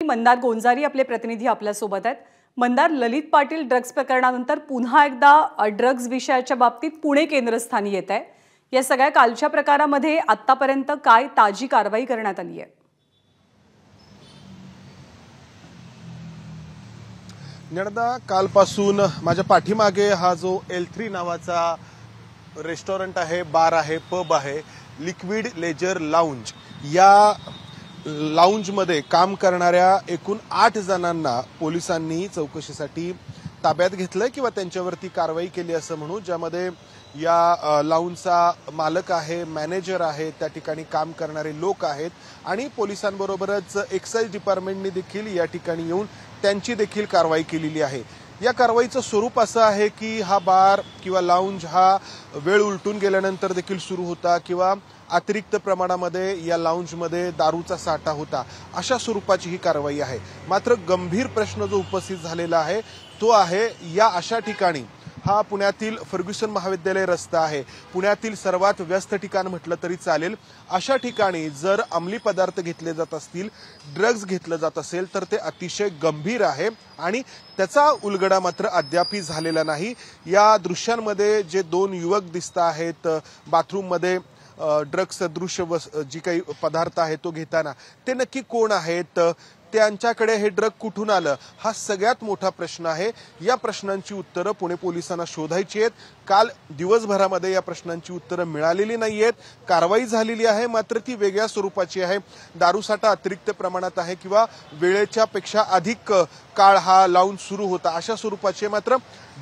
मंदार गोंजारी आपले प्रतिनिधी आपल्या सोबत आहेत। मंदार, ललित पाटील ड्रग्ज प्रकरणानंतर पुन्हा एकदा ड्रग्ज विषयाच्या बाबतीत पुणे केंद्रस्थानी येत आहे। या सगळ्या कालच्या प्रकारामध्ये आतापर्यंत काय ताजी कारवाई करण्यात आली आहे? ज्ञानदा, कालपासून माझ्या पाठीमागे हा जो L3 नावाचा रेस्टॉरंट आहे, बार आहे, पब आहे, लिक्विड लेजर लाउंज, या लाउंजमध्ये काम करणाऱ्या एकूण 8 जणांना पोलिसांनी चौकशीसाठी ताब्यात घेतलंय किंवा त्यांच्यावरती कारवाई केली असं म्हणू, ज्यामध्ये या लाउंजचा मालक आहे, मॅनेजर आहे, त्या ठिकाणी काम करणारे लोक आहेत आणि पोलिसांबरोबरच एक्साइज डिपार्टमेंटने देखील या ठिकाणी येऊन त्यांची देखील कारवाई केलेली आहे। या कारवाईचं स्वरूप असं आहे की हा बार किंवा लाउंज हा वेळ उलटून गेल्यानंतर देखील सुरू होता किंवा अतिरिक्त प्रमाणामध्ये या लाउंजमध्ये दारूचा साठा होता, अशा स्वरूपाची ही कारवाई आहे। मात्र गंभीर प्रश्न जो उपस्थित झालेला आहे तो आहे, या अशा ठिकाणी हा पुण्यातील फर्ग्युसन महाविद्यालय रस्ता आहे, पुण्यातील सर्वात व्यस्त ठिकाण म्हटलं तरी चालेल। अशा ठिकाणी जर अंमली पदार्थ घेतले जात असतील, ड्रग्ज घेतलं जात असेल तर ते अतिशय गंभीर आहे आणि त्याचा उलगडा मात्र अद्यापही झालेला नाही। या दृश्यांमध्ये जे 2 युवक दिसत आहेत बाथरूममध्ये ड्रग्ज सदृश जी काही पदार्थ आहे तो घेताना, ते नक्की कोण आहेत, त्यांच्याकडे हे ड्रग कुठून आलं, हा सगळ्यात मोठा प्रश्न आहे। या प्रश्नांची उत्तरं पुणे पोलिसांना शोधायची आहेत। काल दिवसभरामध्ये या प्रश्नांची उत्तरं मिळालेली नाहीयेत। कारवाई झालेली आहे मात्र ती वेगळ्या स्वरूपाची आहे। दारूसाठा अतिरिक्त प्रमाणात आहे किंवा वेळेच्या पेक्षा अधिक काळ हा लावून सुरू होता, अशा स्वरूपाचे। मात्र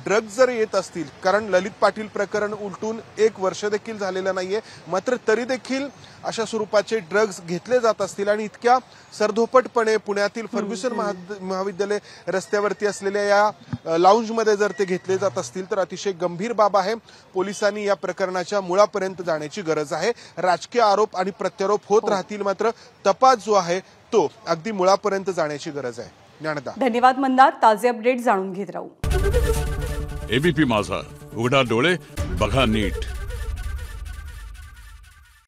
ड्रग्ज जर येत असतील, कारण ललित पाटील प्रकरण उलटून 1 वर्ष देखील झालेलं नाहीये, मात्र तरी देखील अशा स्वरूपाचे ड्रग्ज घेतले जात असतील आणि इतक्या सरधोपटपणे पुण्यातील फर्ग्युसन महाविद्यालय रस्त्यावरती असलेल्या या लाउंजमध्ये जर ते घेतले जात असतील तर अतिशय गंभीर बाब आहे। पोलिसांनी या प्रकरणाच्या मुळापर्यंत जाण्याची गरज आहे। राजकीय आरोप आणि प्रत्यारोप होत राहतील, मात्र तपास जो आहे तो अगदी मुळापर्यंत जाण्याची गरज आहे। ज्ञानदा, धन्यवाद मंदार, ताजे अपडेट जाणून घेत राहू। एबीपी माझा, उघडा डोळे बघा नीट।